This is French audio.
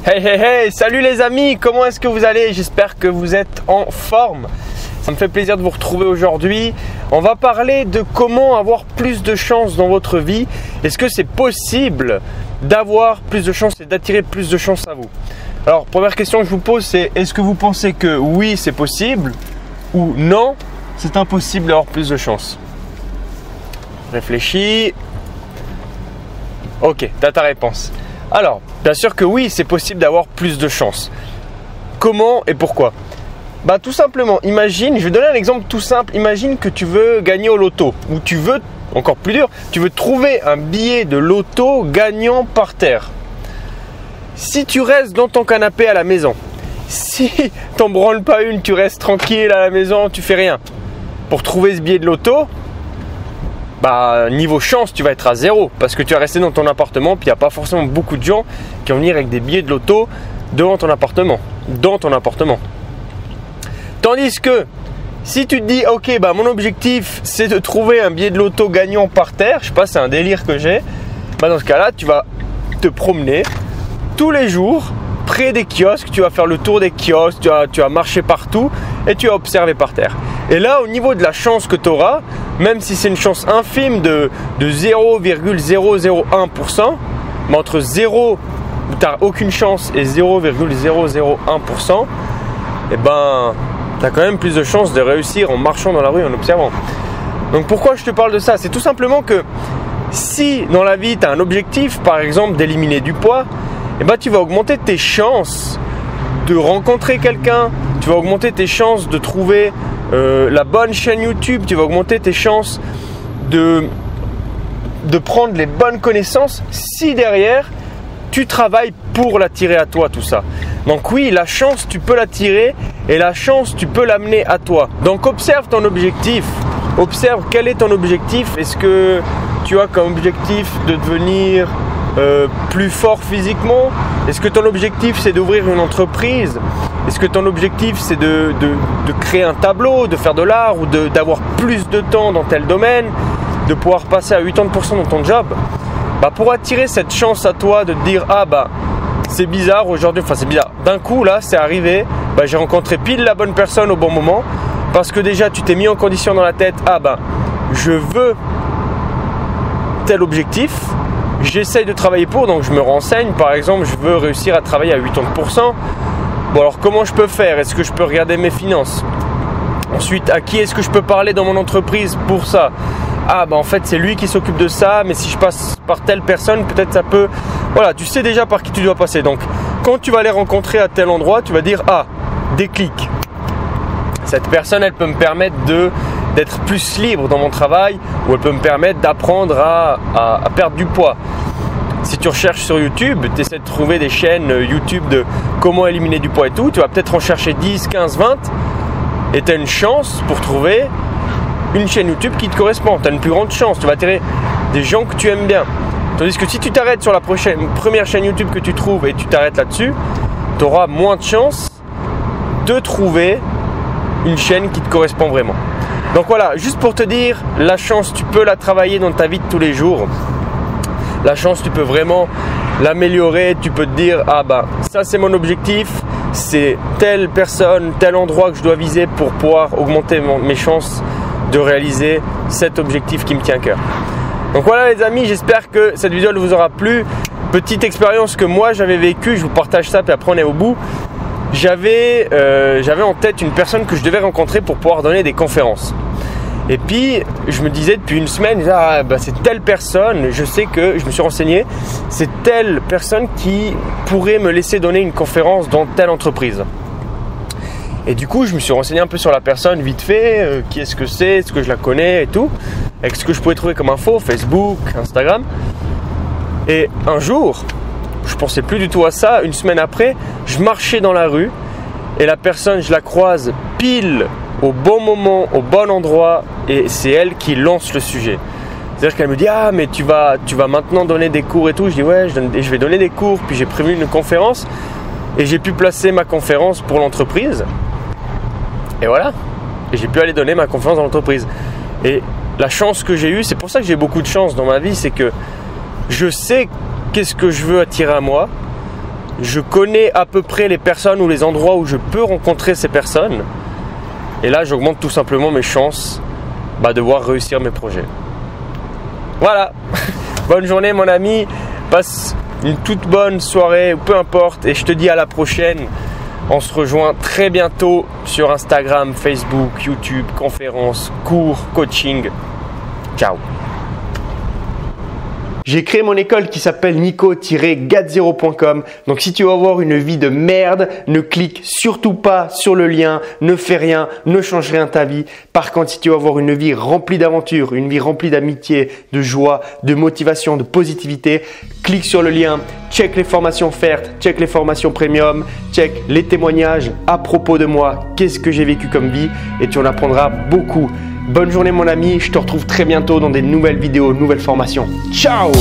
Hey hey hey, salut les amis, comment est-ce que vous allez? J'espère que vous êtes en forme. Ça me fait plaisir de vous retrouver aujourd'hui. On va parler de comment avoir plus de chance dans votre vie. Est-ce que c'est possible d'avoir plus de chance et d'attirer plus de chance à vous? Alors, première question que je vous pose, c'est est-ce que vous pensez que oui, c'est possible ou non, c'est impossible d'avoir plus de chance? Réfléchis. Ok, tu as ta réponse. Alors, bien sûr que oui, c'est possible d'avoir plus de chance. Comment et pourquoi? Tout simplement, imagine, je vais donner un exemple tout simple. Imagine que tu veux gagner au loto ou tu veux, encore plus dur, tu veux trouver un billet de loto gagnant par terre. Si tu restes dans ton canapé à la maison, si t'en branles pas une, tu restes tranquille à la maison, tu fais rien pour trouver ce billet de loto, niveau chance, tu vas être à zéro parce que tu vas rester dans ton appartement, puis il n'y a pas forcément beaucoup de gens qui vont venir avec des billets de loto devant ton appartement, dans ton appartement. Tandis que si tu te dis ok, mon objectif c'est de trouver un billet de loto gagnant par terre, je sais pas, c'est un délire que j'ai, dans ce cas-là, tu vas te promener tous les jours près des kiosques, tu vas faire le tour des kiosques, tu vas marcher partout et tu vas observer par terre. Et là, au niveau de la chance que tu auras, même si c'est une chance infime de 0,001%, mais entre 0 où tu n'as aucune chance et 0,001%, tu as quand même plus de chances de réussir en marchant dans la rue, en observant. Donc pourquoi je te parle de ça? C'est tout simplement que si dans la vie tu as un objectif, par exemple d'éliminer du poids, tu vas augmenter tes chances de rencontrer quelqu'un, tu vas augmenter tes chances de trouver la bonne chaîne YouTube, tu vas augmenter tes chances de prendre les bonnes connaissances si derrière tu travailles pour l'attirer à toi, tout ça. Donc oui, la chance tu peux l'attirer et la chance tu peux l'amener à toi. Donc observe ton objectif, observe quel est ton objectif. Est-ce que tu as comme objectif de devenir plus fort physiquement? Est-ce que ton objectif c'est d'ouvrir une entreprise? Est-ce que ton objectif c'est de créer un tableau, de faire de l'art ou d'avoir plus de temps dans tel domaine, de pouvoir passer à 80% dans ton job? Pour attirer cette chance à toi de te dire c'est bizarre aujourd'hui, c'est bizarre, d'un coup là c'est arrivé, j'ai rencontré pile la bonne personne au bon moment parce que déjà tu t'es mis en condition dans la tête, je veux tel objectif. J'essaye de travailler pour, donc je me renseigne. Par exemple, je veux réussir à travailler à 80%. Alors comment je peux faire? Est-ce que je peux regarder mes finances? Ensuite, à qui est-ce que je peux parler dans mon entreprise pour ça? En fait, c'est lui qui s'occupe de ça, mais si je passe par telle personne, peut-être ça peut… Voilà, tu sais déjà par qui tu dois passer. Donc, quand tu vas les rencontrer à tel endroit, tu vas dire déclic. Cette personne, elle peut me permettre d'être plus libre dans mon travail, ou elle peut me permettre d'apprendre à perdre du poids. Si tu recherches sur YouTube, tu essaies de trouver des chaînes YouTube de comment éliminer du poids et tout, tu vas peut-être en chercher 10, 15, 20 et tu as une chance pour trouver une chaîne YouTube qui te correspond. Tu as une plus grande chance, tu vas attirer des gens que tu aimes bien. Tandis que si tu t'arrêtes sur la première chaîne YouTube que tu trouves et tu t'arrêtes là-dessus, tu auras moins de chances de trouver une chaîne qui te correspond vraiment. Donc voilà, juste pour te dire, la chance, tu peux la travailler dans ta vie de tous les jours. La chance, tu peux vraiment l'améliorer. Tu peux te dire, ça c'est mon objectif, c'est telle personne, tel endroit que je dois viser pour pouvoir augmenter mes chances de réaliser cet objectif qui me tient à cœur. Donc voilà les amis, j'espère que cette vidéo vous aura plu. Petite expérience que moi j'avais vécue, je vous partage ça puis après on est au bout. J'avais en tête une personne que je devais rencontrer pour pouvoir donner des conférences. Et puis je me disais depuis une semaine, c'est telle personne, je sais que je me suis renseigné, c'est telle personne qui pourrait me laisser donner une conférence dans telle entreprise. Et du coup je me suis renseigné un peu sur la personne vite fait, qui est-ce que c'est, est-ce que je la connais et tout, avec ce que je pouvais trouver comme info, Facebook, Instagram. Et un jour, je pensais plus du tout à ça. Une semaine après, je marchais dans la rue et la personne, je la croise pile au bon moment, au bon endroit et c'est elle qui lance le sujet. C'est-à-dire qu'elle me dit mais tu vas maintenant donner des cours et tout. Je dis ouais, je vais donner des cours. Puis j'ai prévu une conférence et j'ai pu placer ma conférence pour l'entreprise. Et voilà. Et j'ai pu aller donner ma conférence dans l'entreprise. Et la chance que j'ai eue, c'est pour ça que j'ai beaucoup de chance dans ma vie, c'est que je sais qu'est-ce que je veux attirer à moi. je connais à peu près les personnes ou les endroits où je peux rencontrer ces personnes. Et là, j'augmente tout simplement mes chances de voir réussir mes projets. Voilà. Bonne journée mon ami. Passe une toute bonne soirée, peu importe. Et je te dis à la prochaine. On se rejoint très bientôt sur Instagram, Facebook, YouTube, conférences, cours, coaching. Ciao. J'ai créé mon école qui s'appelle nico-gatzero.com. Donc si tu veux avoir une vie de merde, ne clique surtout pas sur le lien, ne fais rien, ne change rien à ta vie. Par contre, si tu veux avoir une vie remplie d'aventures, une vie remplie d'amitié, de joie, de motivation, de positivité, clique sur le lien, check les formations offertes, check les formations premium, check les témoignages à propos de moi, qu'est-ce que j'ai vécu comme vie et tu en apprendras beaucoup. Bonne journée mon ami, je te retrouve très bientôt dans des nouvelles vidéos, nouvelles formations. Ciao!